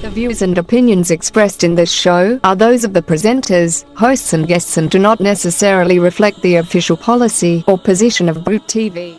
The views and opinions expressed in this show are those of the presenters, hosts and guests and do not necessarily reflect the official policy or position of Book TV.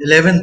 11th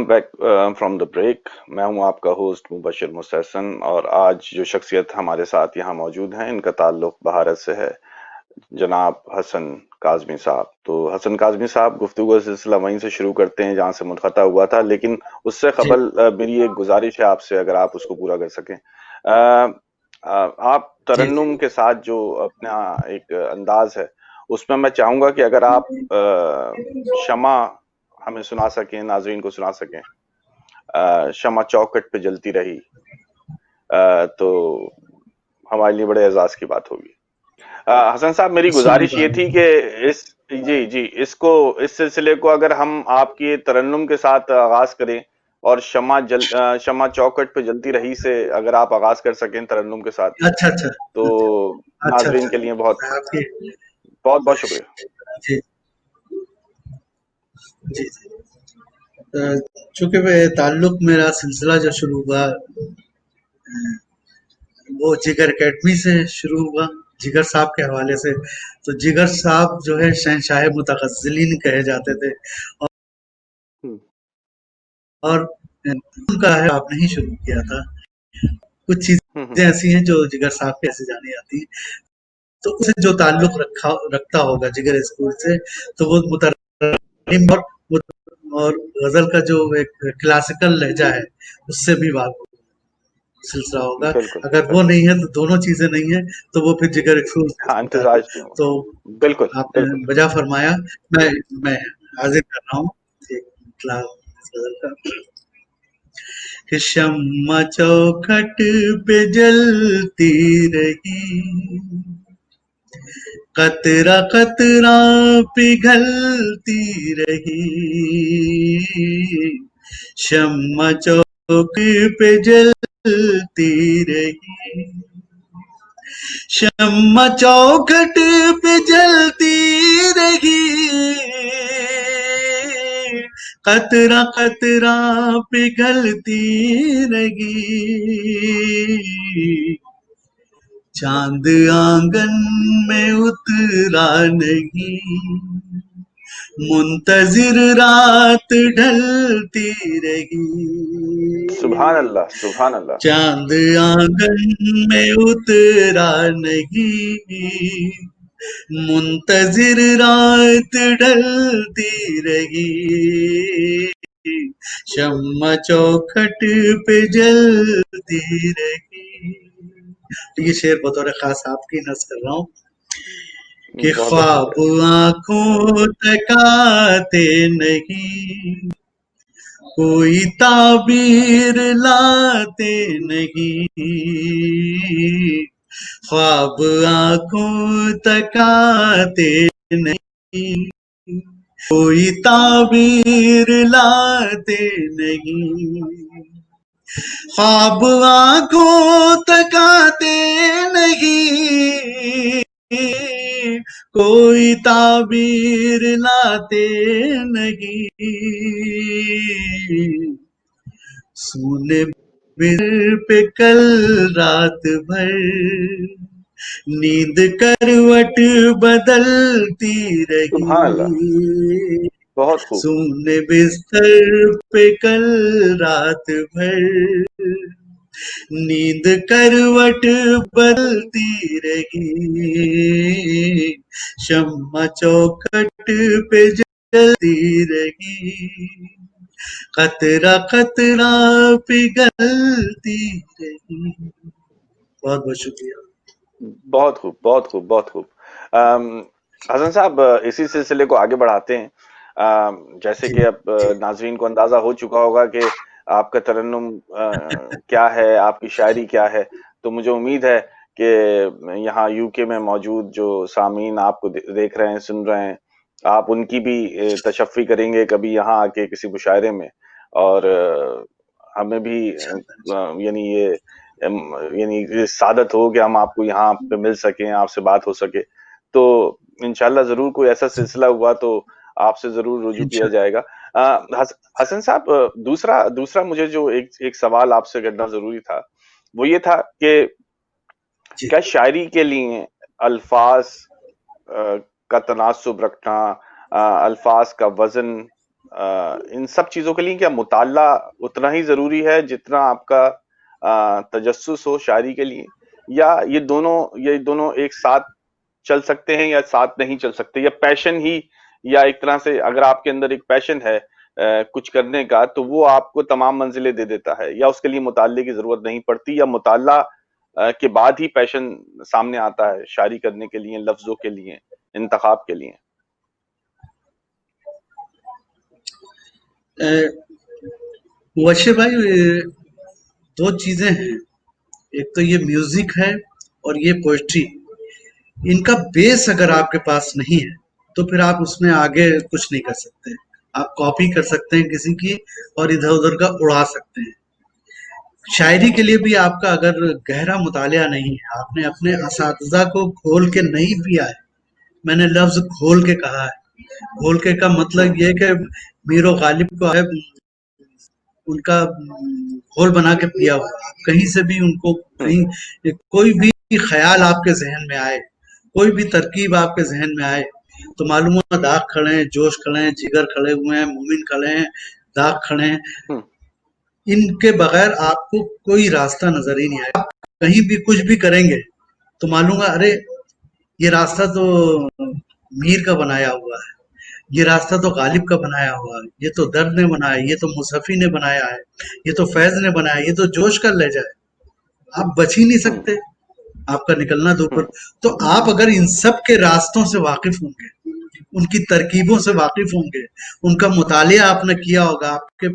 welcome back from the break. میں ہوں آپ کا host مبشر مستحسن، اور آج جو شخصیت ہمارے ساتھ یہاں موجود ہیں ان کا تعلق بھارت سے ہے، جناب حسن کاظمی صاحب. تو حسن کاظمی صاحب، گفتگو کا سلسلہ وہیں سے شروع کرتے ہیں جہاں سے منقطع ہوا تھا، لیکن اس سے جی قبل میری ایک گزارش ہے آپ سے، اگر آپ اس کو پورا کر سکیں. آپ جی جی ترنم کے ساتھ جو اپنا ایک انداز ہے، اس میں میں چاہوں گا کہ اگر آپ شمع ہمیں سنا سکیں، ناظرین کو سنا سکیں. شمع چوکھٹ پہ جلتی رہی، تو ہمارے لیے بڑے اعزاز کی بات ہوگی. حسن صاحب، میری سنی گزارش یہ بات تھی کہ اس جی اس سلسلے کو اگر ہم آپ کی ترنم کے ساتھ آغاز کریں، اور شمع چوکھٹ پہ جلتی رہی سے اگر آپ آغاز کر سکیں ترنم کے ساتھ، اچھا اچھا تو اچھا ناظرین اچھا کے لیے بہت میں آپ کی بہت بہت شکریہ. جی جی جی چونکہ تعلق میرا سلسلہ جو شروع ہوا وہ جگر اکیڈمی سے شروع ہوا، جگر صاحب کے حوالے سے. تو جگر صاحب جو ہے شہنشاہ متغزلین کہے جاتے تھے، اور ان کا ہے آپ نے ہی شروع کیا تھا. کچھ چیزیں ایسی ہیں جو جگر صاحب کیسے جانی آتی ہیں، تو اسے جو تعلق رکھتا ہوگا جگر اسکول سے، تو وہ مترنم اور غزل کا جو ایک کلاسیکل لہجہ ہے اس سے بھی واقف سلسلہ ہوگا. بالکل اگر وہ بالکل. نہیں ہے تو دونوں چیزیں نہیں ہیں، تو وہ پھر جگر اسکول ہاں، نہیں ہوتا ہے. امتزاج نہیں تو ہوگا. بالکل آپ نے بالکل. بجا فرمایا. میں حاضر کر رہا ہوں ایک غزل کا کہ شمع چوکھٹ پہ جلتی رہی، قطرہ قطرہ پگھلتی رہی. شمع چوک پہ جلتی رہی، شمع چوکھٹ پہ جلتی رہی، قطرہ قطرہ پگھلتی رہی. چاند آنگن میں اترا نہیں، منتظر رات ڈھلتی رہی. سبحان اللہ، سبحان اللہ. چاند آنگن میں اترا نہیں، منتظر رات ڈھلتی رہی. شمع چوکھٹ پہ جلتی رہی. یہ شعر بطور خاص آپ کی نظر کر رہا ہوں کہ بہت بہت خواب شکریہ. آنکھوں تکاتے نہیں، کوئی تعبیر لاتے نہیں. خواب آنکھوں تکاتے نہیں، کوئی تعبیر لاتے نہیں. خواب آنکھوں تکاتے نہیں، کوئی تعبیر لاتے نہیں. سونے بر پہ کل رات بھر نیند کروٹ بدلتی سبحان اللہ. رہی. بہت خوب. سونے بستر پہ کل رات بھر نیند کروٹ بدلتی رہی. شمع چوکھٹ پہ جلتی رہی، قطرہ قطرہ پگھلتی رہی. بہت بہت شکریہ. بہت خوب، بہت خوب، بہت خوب. حسن صاحب، اسی سلسلے کو آگے بڑھاتے ہیں. جیسے جی کہ اب ناظرین کو اندازہ ہو چکا ہوگا کہ آپ کا ترنم کیا ہے، آپ کی شاعری کیا ہے. تو مجھے امید ہے کہ یہاں یو کے میں موجود جو سامعین آپ کو دیکھ رہے ہیں، سن رہے ہیں، آپ ان کی بھی تشفی کریں گے کبھی یہاں آ کے کسی مشاعرے میں، اور ہمیں بھی یعنی یہ سعادت ہو کہ ہم آپ کو یہاں پہ مل سکیں، آپ سے بات ہو سکے. تو انشاءاللہ ضرور کوئی ایسا سلسلہ ہوا تو آپ سے ضرور رجوع کیا انشاءاللہ. جائے گا. حسن صاحب، دوسرا مجھے جو ایک سوال آپ سے کرنا ضروری تھا، وہ یہ تھا کہ جی کیا شاعری کے لیے الفاظ کا تناسب رکھنا، الفاظ کا وزن ان سب چیزوں کے لیے کیا مطالعہ اتنا ہی ضروری ہے جتنا آپ کا تجسس ہو شاعری کے لیے، یا یہ دونوں ایک ساتھ چل سکتے ہیں یا ساتھ نہیں چل سکتے، یا پیشن ہی، یا ایک طرح سے اگر آپ کے اندر ایک پیشن ہے کچھ کرنے کا تو وہ آپ کو تمام منزلیں دے دیتا ہے، یا اس کے لیے مطالعے کی ضرورت نہیں پڑتی، یا مطالعہ کے بعد ہی پیشن سامنے آتا ہے شاعری کرنے کے لیے، لفظوں کے لیے، انتخاب کے لیے؟ وشے بھائی، دو چیزیں ہیں، ایک تو یہ میوزک ہے اور یہ پوئٹری. ان کا بیس اگر آپ کے پاس نہیں ہے تو پھر آپ اس میں آگے کچھ نہیں کر سکتے. آپ کاپی کر سکتے ہیں کسی کی اور ادھر ادھر کا اڑا سکتے ہیں. شاعری کے لیے بھی آپ کا اگر گہرا مطالعہ نہیں ہے، آپ نے اپنے اساتذہ کو کھول کے نہیں پیا ہے. میں نے لفظ کھول کے کہا ہے. کھول کے کا مطلب یہ کہ میر و غالب کو ہے ان کا گھول بنا کے پیا ہوا. کہیں سے بھی ان کو کہیں کوئی بھی خیال آپ کے ذہن میں آئے، کوئی بھی ترکیب آپ کے ذہن میں آئے تو معلوم ہوا داغ کھڑے ہیں، جوش کھڑے ہیں، جگر کھڑے ہوئے ہیں، مومن کھڑے ہیں، داغ کھڑے ہیں. ان کے بغیر آپ کو کوئی راستہ نظر ہی نہیں آئے. آپ کہیں بھی کچھ بھی کریں گے تو معلوم ہے ارے یہ راستہ تو میر کا بنایا ہوا ہے، یہ راستہ تو غالب کا بنایا ہوا ہے، یہ تو درد نے بنایا، یہ تو مصحفی نے بنایا ہے، یہ تو فیض نے بنایا، یہ تو جوش کا لے جائے. آپ بچ ہی نہیں سکتے، آپ کا نکلنا دور پر. تو آپ اگر ان سب کے راستوں سے واقف ہوں گے، ان کی ترکیبوں سے واقف ہوں گے، ان کا مطالعہ آپ نے کیا ہوگا، آپ کے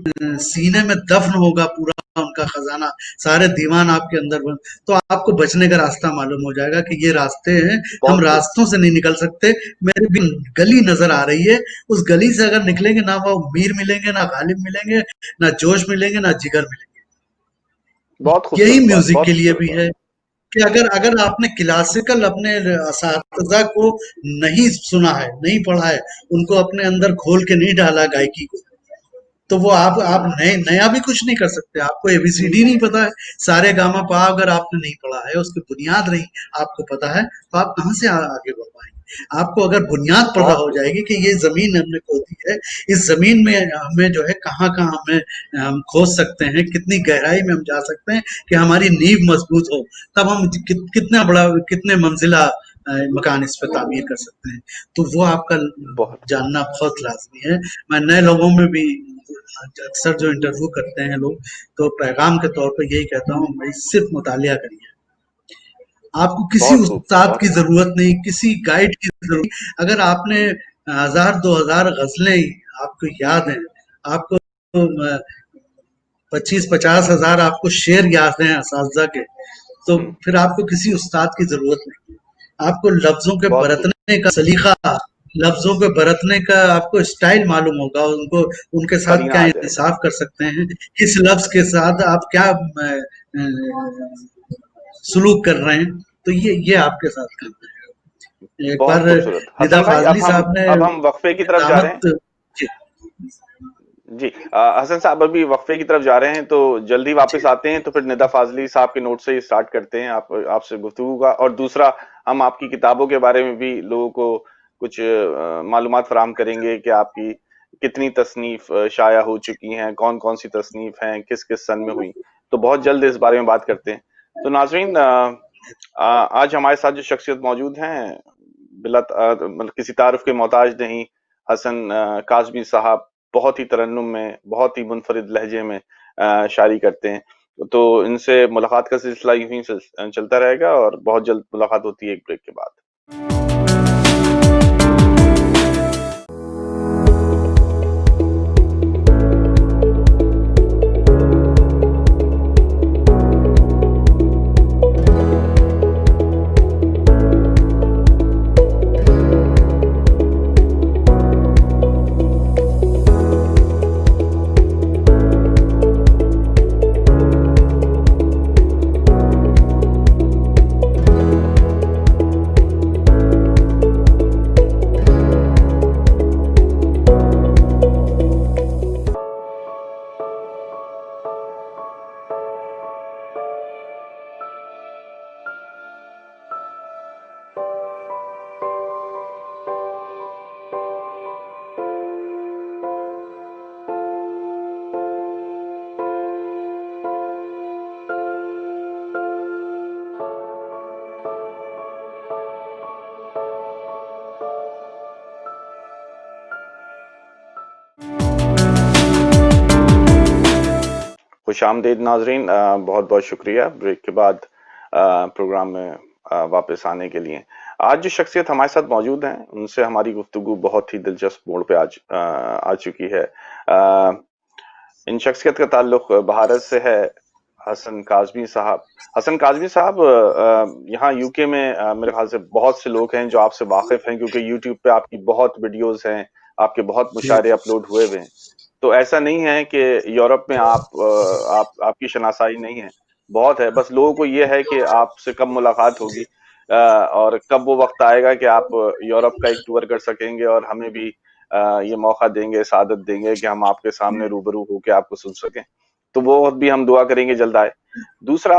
سینے میں دفن ہوگا پورا ان کا خزانہ، سارے دیوان آپ کے اندر، تو آپ کو بچنے کا راستہ معلوم ہو جائے گا کہ یہ راستے ہیں، ہم راستوں سے نہیں نکل سکتے. میرے بھی گلی نظر آ رہی ہے، اس گلی سے اگر نکلیں گے نہ وہ میر ملیں گے، نہ غالب ملیں گے، نہ جوش ملیں گے، نہ جگر ملیں گے. یہی میوزک کے لیے بھی ہے کہ اگر آپ نے کلاسیکل اپنے اساتذہ کو نہیں سنا ہے، نہیں پڑھا ہے، ان کو اپنے اندر کھول کے نہیں ڈالا گائکی کو، تو وہ آپ نیا بھی کچھ نہیں کر سکتے. آپ کو اے بی سی ڈی نہیں پتا ہے، سارے گاما پا اگر آپ نے نہیں پڑھا ہے، اس کی بنیاد نہیں آپ کو پتا ہے، تو آپ کہاں سے آگے بڑھ پائیں گے؟ آپ کو اگر بنیاد پتہ ہو جائے گی کہ یہ زمین ہم نے کھودی ہے، اس زمین میں ہمیں جو ہے کہاں ہم کھود سکتے ہیں، کتنی گہرائی میں ہم جا سکتے ہیں کہ ہماری نیو مضبوط ہو، تب ہم کتنے منزلہ مکان اس پہ تعمیر کر سکتے ہیں. تو وہ آپ کا جاننا بہت لازمی ہے. میں نئے لوگوں میں بھی اکثر جو انٹرویو کرتے ہیں لوگ، تو پیغام کے طور پہ یہی کہتا ہوں بھائی صرف مطالعہ کریے. آپ کو کسی استاد کی ضرورت نہیں، کسی گائیڈ کی ضرورت نہیں. اگر آپ نے 1000-2000 غزلیں آپ کو یاد ہیں، آپ کو 25-50 ہزار آپ کو شعر یاد ہیں اساتذہ کے، تو پھر آپ کو کسی استاد کی ضرورت نہیں. آپ کو لفظوں کے برتنے کا سلیقہ، لفظوں کے برتنے کا آپ کو اسٹائل معلوم ہوگا، ان کے ساتھ کیا انصاف کر سکتے ہیں، کس لفظ کے ساتھ آپ کیا سلوک کر رہے ہیں. تو یہ آپ کے ساتھ کرنا ہے. ایک بار ندا فاضلی صاحب نے اب ہم وقفے کی طرف جا رہے ہیں. جی حسن صاحب ابھی وقفے کی طرف جا رہے ہیں، تو جلدی واپس آتے ہیں، تو پھر ندا فاضلی صاحب کے نوٹ سے ہی سٹارٹ کرتے ہیں آپ سے گفتگو کا. اور دوسرا ہم آپ کی کتابوں کے بارے میں بھی لوگوں کو کچھ معلومات فراہم کریں گے کہ آپ کی کتنی تصنیف شائع ہو چکی ہیں، کون کون سی تصنیف ہیں، کس کس سن میں ہوئی. تو بہت جلد اس بارے میں بات کرتے ہیں. تو ناظرین، آج ہمارے ساتھ جو شخصیت موجود ہیں بلا کسی تعارف کے محتاج نہیں، حسن کاظمی صاحب بہت ہی ترنم میں، بہت ہی منفرد لہجے میں شاعری کرتے ہیں. تو ان سے ملاقات کا سلسلہ یوں ہی چلتا رہے گا، اور بہت جلد ملاقات ہوتی ہے ایک بریک کے بعد. خوش آمدید ناظرین، بہت بہت شکریہ بریک کے بعد پروگرام میں واپس آنے کے لیے۔ آج جو شخصیت ہمارے ساتھ موجود ہیں ان سے ہماری گفتگو بہت ہی دلچسپ موڑ پہ آ چکی ہے۔ ان شخصیت کا تعلق بھارت سے ہے، حسن کاظمی صاحب۔ حسن کاظمی صاحب یہاں یو کے میں میرے خیال سے بہت سے لوگ ہیں جو آپ سے واقف ہیں، کیونکہ یوٹیوب پہ آپ کی بہت ویڈیوز ہیں، آپ کے بہت مشاعرے اپلوڈ ہوئے ہوئے ہیں۔ تو ایسا نہیں ہے کہ یورپ میں آپ کی شناسائی نہیں ہے، بہت ہے، بس لوگوں کو یہ ہے کہ آپ سے کب ملاقات ہوگی اور کب وہ وقت آئے گا کہ آپ یورپ کا ایک ٹور کر سکیں گے اور ہمیں بھی یہ موقع دیں گے، سعادت دیں گے کہ ہم آپ کے سامنے روبرو ہو کے آپ کو سن سکیں۔ تو وہ وقت بھی ہم دعا کریں گے جلد آئے۔ دوسرا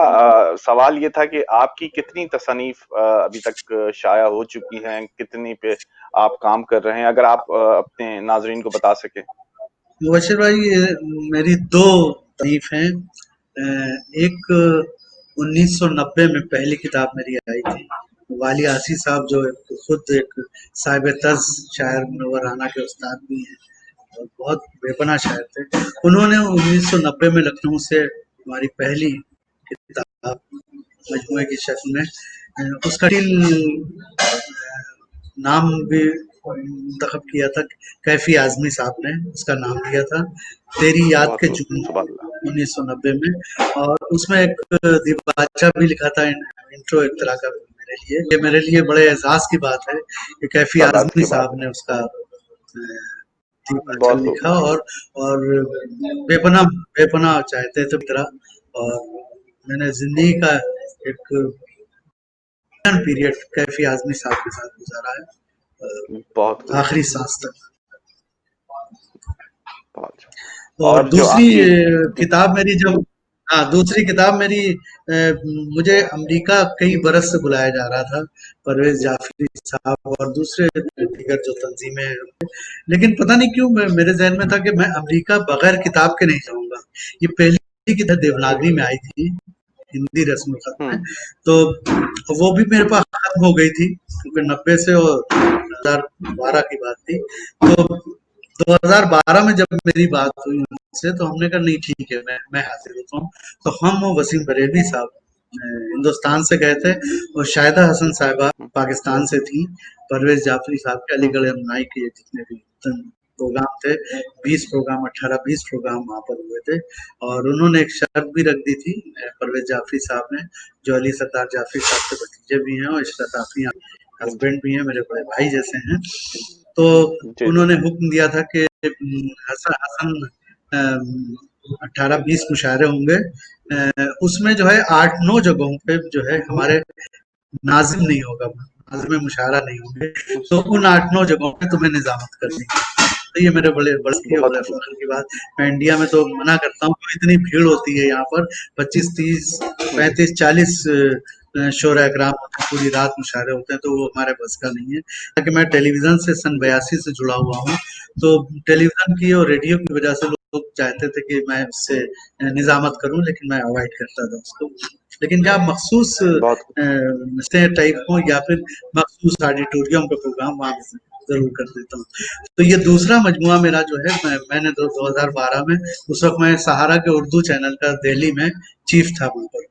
سوال یہ تھا کہ آپ کی کتنی تصانیف ابھی تک شائع ہو چکی ہیں، کتنی پہ آپ کام کر رہے ہیں، اگر آپ اپنے ناظرین کو بتا سکیں۔ مبشر بھائی، میری 2 تصنیف ہیں۔ ایک 1990 میں پہلی کتاب میری آئی تھی، والی آسی صاحب جو خود ایک صاحب طرز شاعر منورانہ کے استاد بھی ہیں اور بہت بے پناہ شاعر تھے، انہوں نے 1990 میں لکھنؤ سے ہماری پہلی کتاب مجموعے کی شکل میں، اس کا نام بھی منتخب کیا تھا، کیفی اعظمی صاحب نے اس کا نام دیا تھا، تیری یاد کے جنون، 1990 میں۔ اور اس میں ایک دیباچہ بھی لکھا تھا، انٹرو ایک طرح کا میرے لیے۔ یہ میرے لیے بڑے اعزاز کی بات ہے کہ کیفی اعظمی صاحب نے اس کا دیباچہ لکھا اور بے پناہ چاہتے تھے طرح۔ اور میں نے زندگی کا ایک پیریڈ کیفی اعظمی صاحب کے ساتھ گزارا ہے، آخری سانس تک۔ اور دوسری کتاب میری مجھے امریکہ کئی برس سے بلایا جا رہا تھا، پرویز جعفری صاحب اور دوسرے دیگر جو تنظیمیں ہیں، لیکن پتہ نہیں کیوں میرے ذہن میں تھا کہ میں امریکہ بغیر کتاب کے نہیں جاؤں گا۔ یہ پہلی کتاب دیوناگری میں آئی تھی، ہندی رسم الخط میں، تو وہ بھی میرے پاس ختم ہو گئی تھی کیونکہ 90 سے اور 2012 کی بات تھی۔ تو 2012 میں جب میری بات ہوئی ان سے تو ہم نے کہا نہیں ٹھیک ہے، میں حاضر ہوتا ہوں۔ تو ہم وسیم بریلوی صاحب ہندوستان سے گئے تھے اور شاہدہ حسن صاحبہ پاکستان سے تھی، پرویز جعفری صاحب کے علی گڑھ امنائی کے جتنے بھی پروگرام تھے، 20 پروگرام وہاں پر ہوئے تھے۔ اور انہوں نے ایک شرط بھی رکھ دی تھی پرویز جعفری صاحب نے، جو علی ستار جعفری صاحب کے بھتیجے بھی ہیں اور اشرت عافیہ ہسبینڈ بھی ہیں، میرے بڑے بھائی جیسے ہیں۔ تو انہوں نے حکم دیا تھا کہ حسن 18-20 مشاعرے ہوں گے، اس میں جو ہے 8-9 جگہوں پہ جو ہے ہمارے ناظم نہیں ہوگا، ناظم مشاعرہ نہیں ہوں گے، تو ان 8-9 جگہوں پہ تمہیں نظامت کرنی ہے۔ تو یہ میرے بڑے بڑے فخر کی بات۔ میں انڈیا میں تو منع کرتا ہوں، اتنی بھیڑ ہوتی ہے یہاں پر، 25, 30, 35, 40 شعراء اکرام پوری رات مشاعرے ہوتے ہیں، تو وہ ہمارے بس کا نہیں ہے۔ تاکہ میں ٹیلی ویژن سے سن 82 سے جڑا ہوا ہوں، تو ٹیلی ویژن کی اور ریڈیو کی وجہ سے لوگ چاہتے تھے کہ میں اس سے نظامت کروں، لیکن میں اوائڈ کرتا تھا اس کو۔ لیکن جہاں مخصوص ٹائپ ہوں یا پھر مخصوص آڈیٹوریم کا پروگرام، وہاں ضرور کر دیتا ہوں۔ تو یہ دوسرا مجموعہ میرا جو ہے، میں نے 2012 میں، اس وقت میں سہارا کے اردو چینل کا دہلی میں چیف تھا، وہاں پر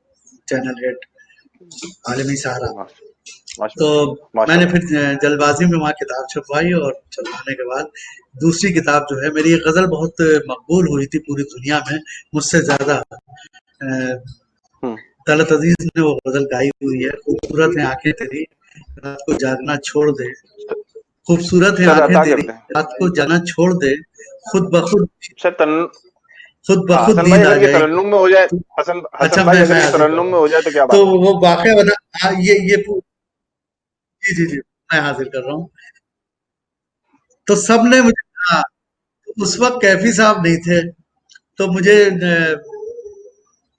چینل ہیڈ عالمی سہارا۔ تو میں نے پھر جلد بازی میں وہاں کتاب چھپوائی اور چھپوانے کے بعد دوسری کتاب جو ہے میری، ایک غزل بہت مقبول ہوئی تھی پوری دنیا میں مجھ سے زیادہ، طلعت عزیز نے وہ غزل گائی ہوئی ہے، خوبصورت ہیں آنکھیں تیری رات کو جاگنا چھوڑ دے، خوبصورت ہیں آنکھیں تیری رات کو جانا چھوڑ دے، خود بخود نیند آ جائے۔ ترنم میں ہو جائے حسن بھائی، اگر یہ ترنم میں ہو جائے تو کیا بات؟ تو وہ واقعہ بنا یہ جی میں حاضر کر رہا ہوں۔ تو سب نے مجھے، اس وقت کیفی صاحب نہیں تھے تو مجھے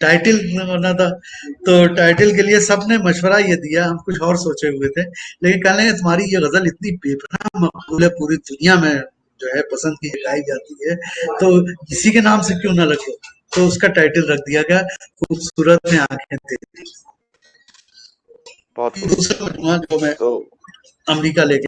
ٹائٹل ہونا تھا، تو ٹائٹل کے لیے سب نے مشورہ یہ دیا، ہم کچھ اور سوچے ہوئے تھے، لیکن کہنے لگے تمہاری یہ غزل اتنی بے پناہ مقبول ہے، پوری دنیا میں جو ہے پسند کی گائی جاتی ہے، تو اسی کے نام سے کیوں نہ رکھو۔ تو اس کا ٹائٹل رکھ دیا گیا خوبصورت ہیں آنکھیں تیری۔ دوسرا مجموعہ جو میں امریکہ لے کے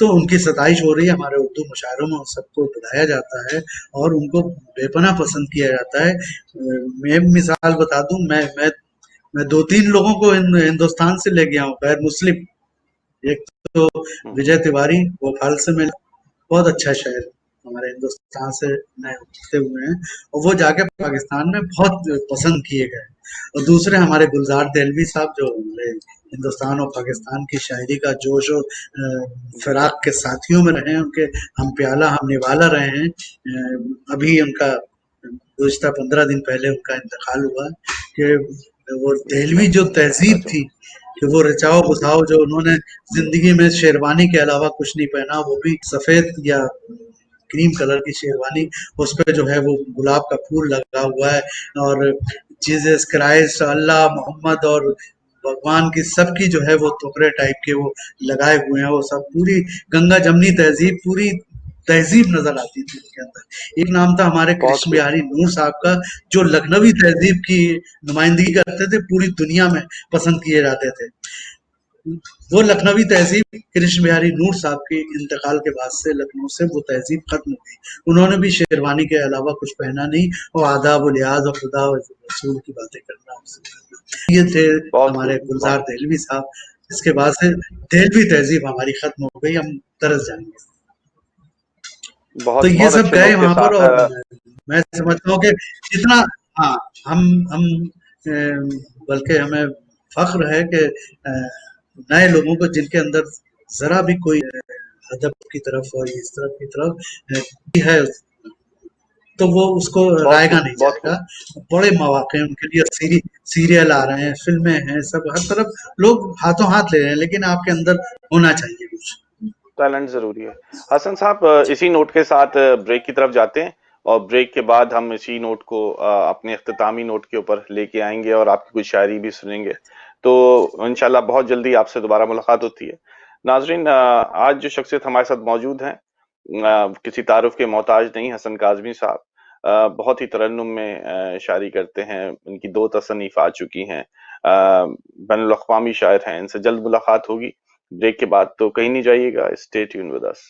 تو ان کی ستائش ہو رہی ہے. ہمارے اردو مشاعروں میں سب کو بلایا جاتا ہے اور ان کو بے پناہ پسند کیا جاتا ہے. میں مثال بتا دوں, میں 2-3 لوگوں کو ہندوستان سے لے گیا ہوں غیر مسلم. ایک تو وجے تیواری بھوپال سے ملے, بہت اچھا شاعر ہمارے ہندوستان سے نئے ہوتے ہوئے ہیں, اور وہ جا کے پاکستان میں بہت پسند کیے گئے. اور دوسرے ہمارے گلزار دہلوی صاحب, جو ہندوستان اور پاکستان کی شاعری کا جوش و فراق کے ساتھیوں میں رہے ہیں, ان کے ہم پیالہ ہم نوالا رہے ہیں. ابھی ان کا گزشتہ 15 دن پہلے ان کا انتقال ہوا. کہ وہ دہلوی جو تہذیب تھی, کہ وہ رچاؤ بساؤ, جو انہوں نے زندگی میں شیروانی کے علاوہ کچھ نہیں پہنا, وہ بھی سفید یا کریم کلر کی شیروانی, اس پہ جو ہے وہ گلاب کا پھول لگا ہوا ہے, اور جیزس کرائسٹ, اللہ, محمد اور بھگوان کی سب کی جو ہے وہ ٹوکرے ٹائپ کے وہ لگائے ہوئے ہیں. وہ سب پوری گنگا جمنی تہذیب, پوری تہذیب نظر آتی تھی ان کے اندر. ایک نام تھا ہمارے بہت کرشن خوب. بہاری نور صاحب کا, جو لکھنوی تہذیب کی نمائندگی کرتے تھے, پوری دنیا میں پسند کیے جاتے تھے. وہ لکھنوی تہذیب کرشن بہاری نور صاحب کے انتقال کے بعد سے لکھنؤ سے وہ تہذیب ختم ہو گئی. انہوں نے بھی شیروانی کے علاوہ کچھ پہنا نہیں, اور آداب و لحاظ اور خدا و رسول کی باتیں کرنا. یہ تھے بہت ہمارے خوب. گلزار دہلوی صاحب. اس کے بعد سے دہلوی تہذیب ہماری ختم ہو گئی, ہم طرز جائیں گے. تو بہت یہ بہت سب اچھے گئے نوٹ کے وہاں پر, ساتھ اور میں سمجھتا ہوں کہ جتنا, ہاں, ہم بلکہ ہمیں فخر ہے کہ نئے لوگوں کو, جن کے اندر ذرا بھی کوئی ادب کی طرف اور اس طرف کی طرف ہے, تو وہ اس کو بہت رائے گا خوب. نہیں بہت جائے خوب. گا. بڑے مواقع ہیں ان کے لیے, سیریل آ رہے ہیں, فلمیں ہیں, سب ہر طرف لوگ ہاتھوں ہاتھ لے رہے ہیں, لیکن آپ کے اندر ہونا چاہیے کچھ. ٹیلنٹ ضروری ہے. حسن صاحب, اسی نوٹ کے ساتھ بریک کی طرف جاتے ہیں, اور بریک کے بعد ہم اسی نوٹ کو اپنے اختتامی نوٹ کے اوپر لے کے آئیں گے, اور آپ کی کچھ شاعری بھی سنیں گے. تو انشاءاللہ بہت جلدی آپ سے دوبارہ ملاقات ہوتی ہے. ناظرین, آج جو شخصیت ہمارے ساتھ موجود ہیں, کسی تعارف کے محتاج نہیں, حسن کاظمی صاحب. بہت ہی ترنم میں شاعری کرتے ہیں, ان کی 2 تصنیف آ چکی ہیں, بین الاقوامی شاعر ہیں. ان سے جلد ملاقات ہوگی بریک کے بعد, تو کہیں نہیں جائیے گا. Stay tune with us.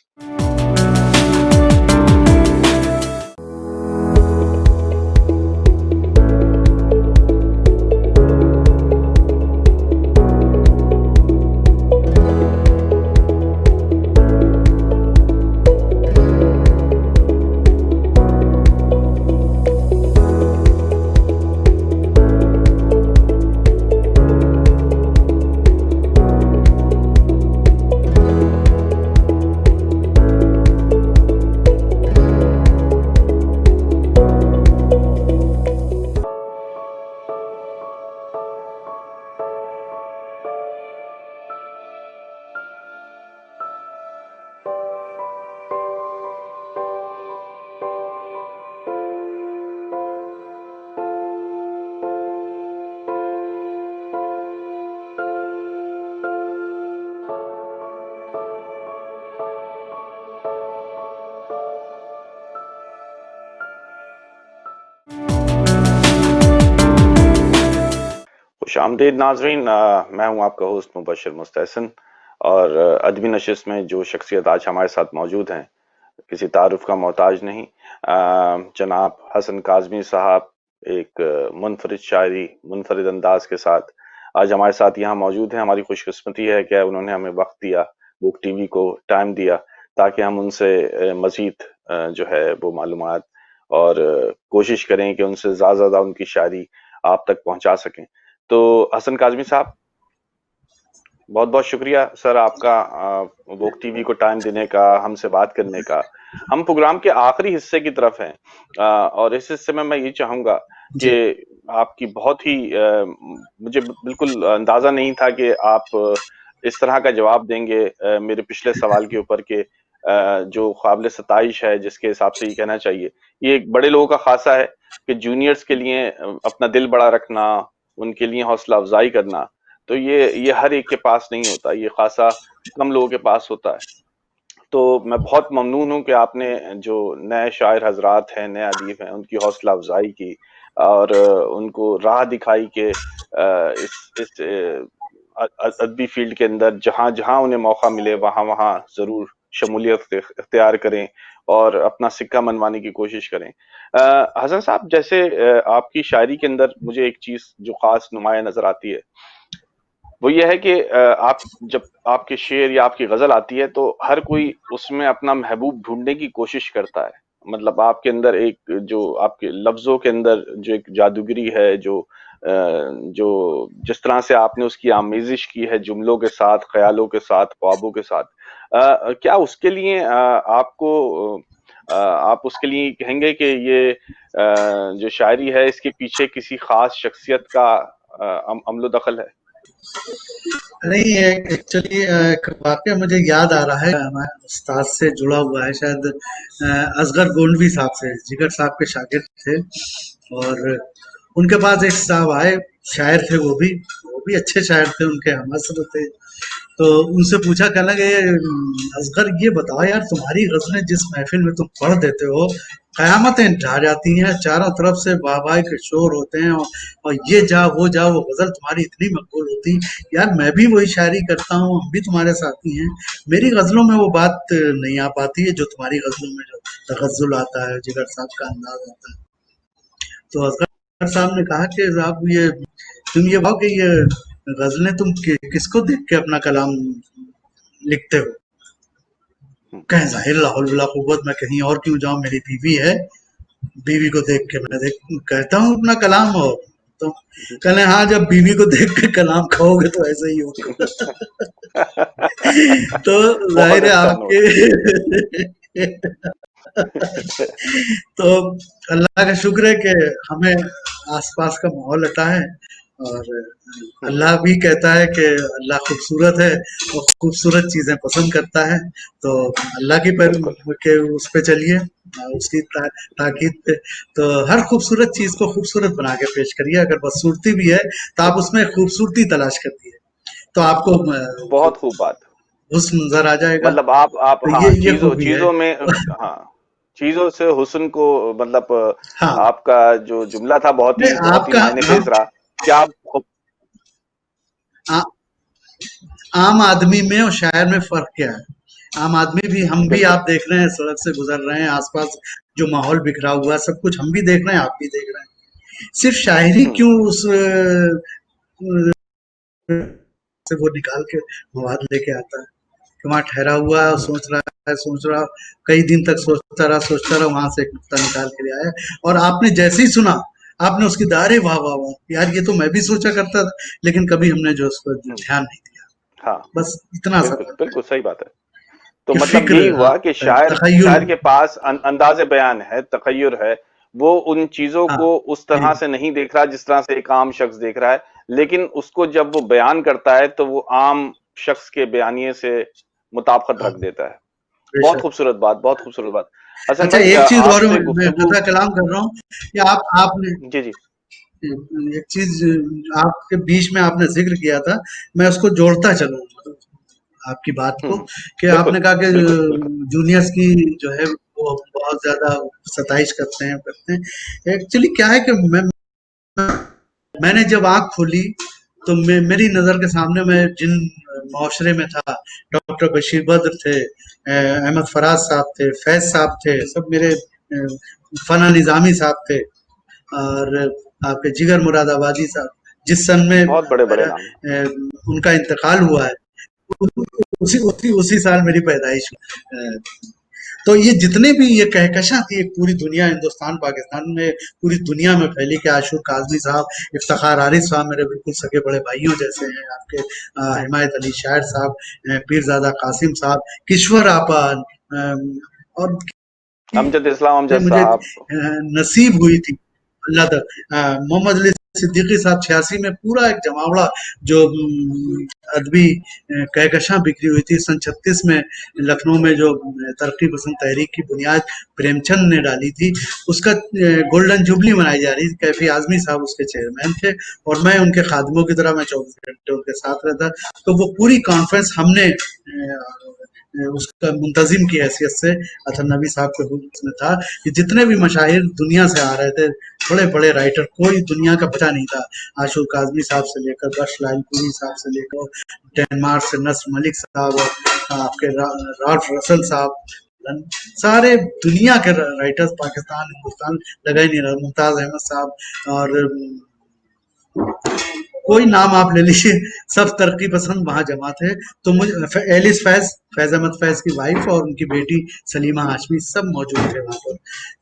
خوش آمدید ناظرین, میں ہوں آپ کا ہوسٹ مبشر مستحسن, اور ادبی نشست میں جو شخصیت آج ہمارے ساتھ موجود ہیں کسی تعارف کا محتاج نہیں. جناب حسن کاظمی صاحب ایک منفرد شاعری, منفرد انداز کے ساتھ آج ہمارے ساتھ یہاں موجود ہیں. ہماری خوش قسمتی ہے کہ انہوں نے ہمیں وقت دیا, بک ٹی وی کو ٹائم دیا, تاکہ ہم ان سے مزید جو ہے وہ معلومات اور کوشش کریں کہ ان سے زیادہ ان کی شاعری آپ تک پہنچا سکیں. تو حسن کاظمی صاحب, بہت بہت شکریہ سر آپ کا ووک ٹی وی کو ٹائم دینے کا, ہم سے بات کرنے کا. ہم پروگرام کے آخری حصے کی طرف ہیں, اور اس حصے میں یہ چاہوں گا کہ آپ کی بہت ہی مجھے بالکل اندازہ نہیں تھا کہ آپ اس طرح کا جواب دیں گے میرے پچھلے سوال کے اوپر, کہ جو قابل ستائش ہے, جس کے حساب سے یہ کہنا چاہیے, یہ ایک بڑے لوگوں کا خاصہ ہے کہ جونیئرز کے لیے اپنا دل بڑا رکھنا, ان کے لیے حوصلہ افزائی کرنا, تو یہ ہر ایک کے پاس نہیں ہوتا, یہ خاصا کم لوگوں کے پاس ہوتا ہے. تو میں بہت ممنون ہوں کہ آپ نے جو نئے شاعر حضرات ہیں, نئے ادیب ہیں, ان کی حوصلہ افزائی کی, اور ان کو راہ دکھائی کہ اس ادبی فیلڈ کے اندر جہاں جہاں انہیں موقع ملے وہاں وہاں ضرور شمولیت اختیار کریں اور اپنا سکہ منوانے کی کوشش کریں. حسن صاحب، جیسے آپ کی شاعری کے اندر مجھے ایک چیز جو خاص نمایاں نظر آتی ہے وہ یہ ہے کہ آپ جب آپ کے شعر یا آپ کی غزل آتی ہے تو ہر کوئی اس میں اپنا محبوب ڈھونڈنے کی کوشش کرتا ہے. مطلب آپ کے اندر ایک جو آپ کے لفظوں کے اندر جو ایک جادوگری ہے، جو جس طرح سے آپ نے اس کی آمیزش کی ہے جملوں کے ساتھ، خیالوں کے ساتھ، خوابوں کے ساتھ، کیا اس کے لیے آپ اس کے لیے کہیں گے کہ یہ جو شاعری ہے اس کے پیچھے کسی خاص شخصیت کا عمل و دخل ہے؟ نہیں، ایکچولی ایک واقعہ مجھے یاد آ رہا ہے، ہمارے استاد سے جڑا ہوا ہے، شاید اصغر گونڈوی صاحب سے، جگر صاحب کے شاگرد تھے، اور ان کے پاس ایک صاحب آئے، شاعر تھے، وہ بھی اچھے شاعر تھے، ان کے ہم عصر تھے. تو ان سے پوچھا، کہنے لگے اصغر یہ بتاؤ یار، تمہاری غزلیں جس محفل میں تم پڑھ دیتے ہو قیامتیں ڈھا جاتی ہیں، چاروں طرف سے واہ واہ کے شور ہوتے ہیں، اور یہ جا وہ غزل تمہاری اتنی مقبول ہوتی، یار میں بھی وہی شاعری کرتا ہوں، ہم بھی تمہارے ساتھی ہیں، میری غزلوں میں وہ بات نہیں آ پاتی ہے جو تمہاری غزلوں میں جو تغزل آتا ہے، جگر صاحب کا انداز آتا ہے. تو اصغر صاحب نے کہا کہ صاحب تم یہ بھاؤ کہ یہ غزلیں تم کس کو دیکھ کے اپنا کلام لکھتے ہو؟ کہیں ظاہر لا حول ولا قوت، میں کہیں اور کیوں جاؤں، میری بیوی ہے، بیوی کو دیکھ کے میں کہتا ہوں اپنا کلام. ہو تو کہنے ہاں، جب بیوی کو دیکھ کے کلام کھاؤ گے تو ایسا ہی ہوگا. تو ظاہر ہے آپ کے تو اللہ کا شکر ہے کہ ہمیں آس پاس کا ماحول عطا ہے، اور اللہ بھی کہتا ہے کہ اللہ خوبصورت ہے اور خوبصورت چیزیں پسند کرتا ہے. تو اللہ کی کہ اس پہ چلیے، اس کی تاکید پہ، تو ہر خوبصورت چیز کو خوبصورت بنا کے پیش کریے. اگر بدصورتی بھی ہے تو آپ اس میں خوبصورتی تلاش کر دیے تو آپ کو بہت خوب بات. حسن نظر آ جائے گا. مطلب آپ تو ہاں یہ خوبی ہے. چیزوں میں، ہاں چیزوں سے حسن کو، مطلب ہاں، آپ کا جو جملہ تھا بہت آپ ہی کا معنی خیز رہا. کیا آپ عام آدمی میں اور شاعر میں فرق کیا ہے؟ عام آدمی بھی، ہم بھی، بالکل آپ دیکھ رہے ہیں، سڑک سے گزر رہے ہیں، آس پاس جو ماحول بکھرا ہوا ہے سب کچھ ہم بھی دیکھ رہے ہیں، آپ بھی دیکھ رہے ہیں. صرف شاعری کیوں اس سے وہ نکال کے مواد لے کے آتا ہے کہ وہاں ٹھہرا ہوا ہے، سوچ رہا کئی دن تک سوچتا رہا، وہاں سے ایک نقطہ نکال کے لے آیا، اور آپ نے جیسے ہی سنا آپ نے اس کی دائرے واہ واہ واہ، یار یہ تو میں بھی سوچا کرتا تھا، لیکن کبھی ہم نے جو اس پر دھیان نہیں دیا. ہاں بس اتنا سا بالکل فرق ہے بالکل صحیح بات ہے. تو کہ مطلب فکر، یہی ہاں، ہوا کہ تخیل، شاعر کے پاس انداز بیان ہے، تخیر ہے، وہ ان چیزوں ہاں، کو اس طرح سے نہیں دیکھ رہا جس طرح سے ایک عام شخص دیکھ رہا ہے، لیکن اس کو جب وہ بیان کرتا ہے تو وہ عام شخص کے بیانیے سے مطابقت ہاں، رکھ دیتا ہے. بے بہت شک. خوبصورت بات، بہت خوبصورت بات. حسن اچھا، بھائی، ایک چیز اور آپ سے میں گفتگو، خطا کلام کر رہا ہوں کہ آپ نے جی جی ایک چیز آپ کے بیچ میں آپ نے ذکر کیا تھا، میں اس کو جوڑتا چلوں آپ کی بات کو، کہ آپ بالکل نے کہا کہ بالکل بالکل جونیئرس کی جو ہے وہ بہت زیادہ ستائش کرتے ہیں. ایکچولی کیا ہے کہ میں نے جب آنکھ کھولی تو میری نظر کے سامنے میں جن معاشرے میں تھا، ڈاکٹر بشیر بدر تھے، احمد فراز صاحب تھے، فیض صاحب تھے، سب میرے فنا نظامی صاحب تھے، اور آپ کے جگر مراد آبادی صاحب، جس سن میں بہت بڑے بڑے نام ہیں. ان کا انتقال ہوا ہے اسی سال میری پیدائش ہوئی. تو یہ جتنے بھی یہ کہکشاں تھی، ایک پوری دنیا، ہندوستان پاکستان میں پوری دنیا میں پھیلی، کہ عاشور کاظمی صاحب، افتخار عارف صاحب میرے بالکل سگے بڑے بھائیوں جیسے ہیں، آپ کے حمایت علی شاعر صاحب، پیرزادہ قاسم صاحب، کشور آپا، اور امجد اسلام امجد مجھے صاحب. نصیب ہوئی تھی اللہ تک. محمد علی صدیقی صاحب 86 میں پورا ایک جماوڑا جو ادبی کہکشاں بکھری ہوئی تھی. سن 36 میں لکھنؤ میں جو ترقی پسند تحریک کی بنیاد پریم چند نے ڈالی تھی، اس کا گولڈن جوبلی منائی جا رہی تھی. کیفی اعظمی صاحب اس کے چیئرمین تھے، اور میں ان کے خادموں کی طرح، میں 24 گھنٹے ان کے ساتھ رہتا. تو وہ پوری کانفرنس ہم نے اس کا منتظم کی حیثیت سے اطہر نبی صاحب کے حکم میں تھا کہ جتنے بھی مشاہیر دنیا سے آ رہے تھے، بڑے بڑے رائٹر، کوئی دنیا کا بچہ نہیں تھا. عاشور کاظمی صاحب سے لے کر بخش لائل پوری صاحب سے لے کر ڈینمارک سے نصر ملک صاحب، آپ کے رالف رسل صاحب، سارے دنیا کے رائٹرز، پاکستان ہندوستان لگا ہی نہیں رہا، ممتاز احمد صاحب، اور کوئی نام آپ لے لیجیے، سب ترقی پسند وہاں جمع تھے. تو مجھے ایلس فیض احمد فیض کی وائف اور ان کی بیٹی سلیمہ ہاشمی سب موجود تھے وہاں پر.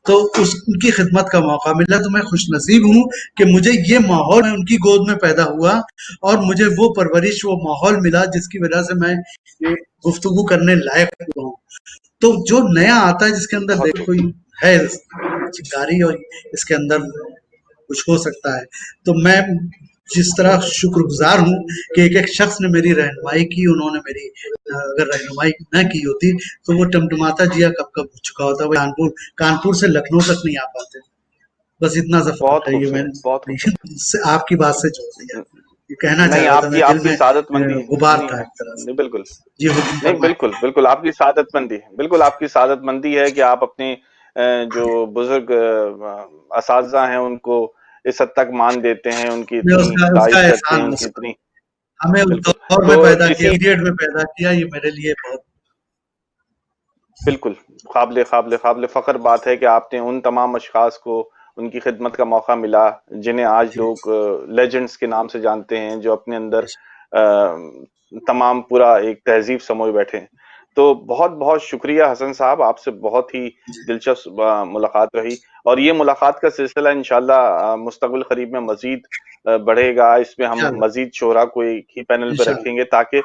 تو ان کی خدمت کا موقع ملا. تو میں خوش نصیب ہوں کہ مجھے یہ ماحول ان کی گود میں پیدا ہوا اور مجھے وہ پرورش، وہ ماحول ملا جس کی وجہ سے میں یہ گفتگو کرنے لائق ہوا ہوں. تو جو نیا آتا ہے جس کے اندر بہت دیکھ کوئی ہے چنگاری اور اس کے اندر کچھ ہو سکتا ہے، تو میں جس طرح شکر گزار ہوں کہ ایک ایک شخص نے میری رہنمائی کی. انہوں نے میری اگر رہنمائی نہ کی ہوتی تو وہ ٹمٹماتا جیا کب کب ہو چکا ہوتا. وہ کانپور سے لکھنؤ تک نہیں آ پاتے. بس اتنا سا فرق بہت ہے. یہ میں خوبصورت، بہت خوبصورت. آپ کی بات سے جوڑ دیا، یہ کہنا چاہ نہیں، رہا تھا، آپ میرے دل کی میں سعادت مندی. غبار نہیں تھا ایک طرح سے. نہیں، بالکل جی حکم نہیں، فرمائیں. بالکل بالکل آپ کی سعادت مندی، بالکل آپ کی سعادت مندی ہے کہ آپ اپنے جو بزرگ اساتذہ ہیں ان کو اس حد تک مان دیتے ہیں، ان کی اتنی اس کا تعریف کرتے ہیں، احسان ان ہے کی سر. اتنی. ہمیں اس بالکل. دور تو میں پیدا کیا، اسی پیریڈ میں پیدا کیا، یہ میرے لیے بہت بالکل قابل قابل قابل فخر بات ہے کہ آپ نے ان تمام اشخاص کو ان کی خدمت کا موقع ملا جنہیں آج جی لوگ لیجنڈز کے نام سے جانتے ہیں، جو اپنے اندر جی تمام پورا ایک تہذیب سموئے بیٹھے ہیں. تو بہت بہت شکریہ حسن صاحب، آپ سے بہت ہی جی دلچسپ ملاقات رہی، اور یہ ملاقات کا سلسلہ انشاءاللہ مستقبل قریب میں مزید بڑھے گا. اس میں ہم انشاءاللہ مزید شعراء کو ایک ہی پینل پہ انشاءاللہ رکھیں گے تاکہ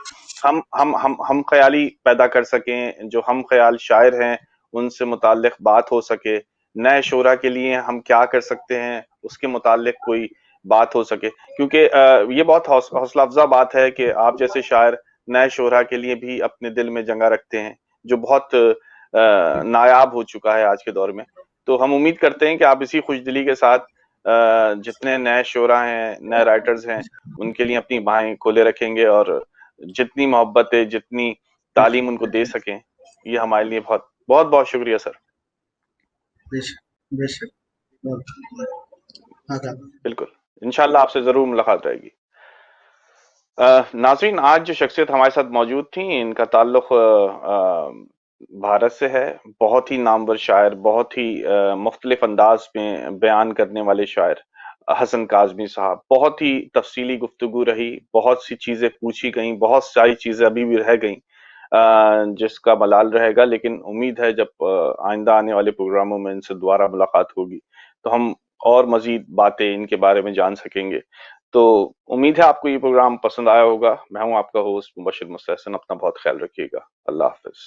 ہم خیالی پیدا کر سکیں، جو ہم خیال شاعر ہیں ان سے متعلق بات ہو سکے. نئے شعراء کے لیے ہم کیا کر سکتے ہیں اس کے متعلق کوئی بات ہو سکے، کیونکہ یہ بہت حوصلہ افزا بات ہے کہ آپ جیسے شاعر نئے شعراء کے لیے بھی اپنے دل میں جگہ رکھتے ہیں، جو بہت نایاب ہو چکا ہے آج کے دور میں. تو ہم امید کرتے ہیں کہ آپ اسی خوش دلی کے ساتھ جتنے نئے شعراء ہیں، نئے رائٹرز ہیں، ان کے لیے اپنی بانہیں کھولے رکھیں گے، اور جتنی محبت ہے، جتنی تعلیم ان کو دے سکیں. یہ ہمارے لیے بہت بہت بہت شکریہ سر. بے شک بے شک. آداب. بالکل، انشاءاللہ آپ سے ضرور ملاقات رہے گی. ناظرین، آج جو شخصیت ہمارے ساتھ موجود تھیں ان کا تعلق بھارت سے ہے. بہت ہی نامور شاعر، بہت ہی مختلف انداز میں بیان کرنے والے شاعر حسن کاظمی صاحب. بہت ہی تفصیلی گفتگو رہی، بہت سی چیزیں پوچھی گئیں، بہت ساری چیزیں ابھی بھی رہ گئیں جس کا ملال رہے گا. لیکن امید ہے جب آئندہ آنے والے پروگراموں میں ان سے دوبارہ ملاقات ہوگی تو ہم اور مزید باتیں ان کے بارے میں جان سکیں گے. تو امید ہے آپ کو یہ پروگرام پسند آیا ہوگا. میں ہوں آپ کا ہوسٹ مبشر مستحسن. اپنا بہت خیال رکھیے گا. اللہ حافظ.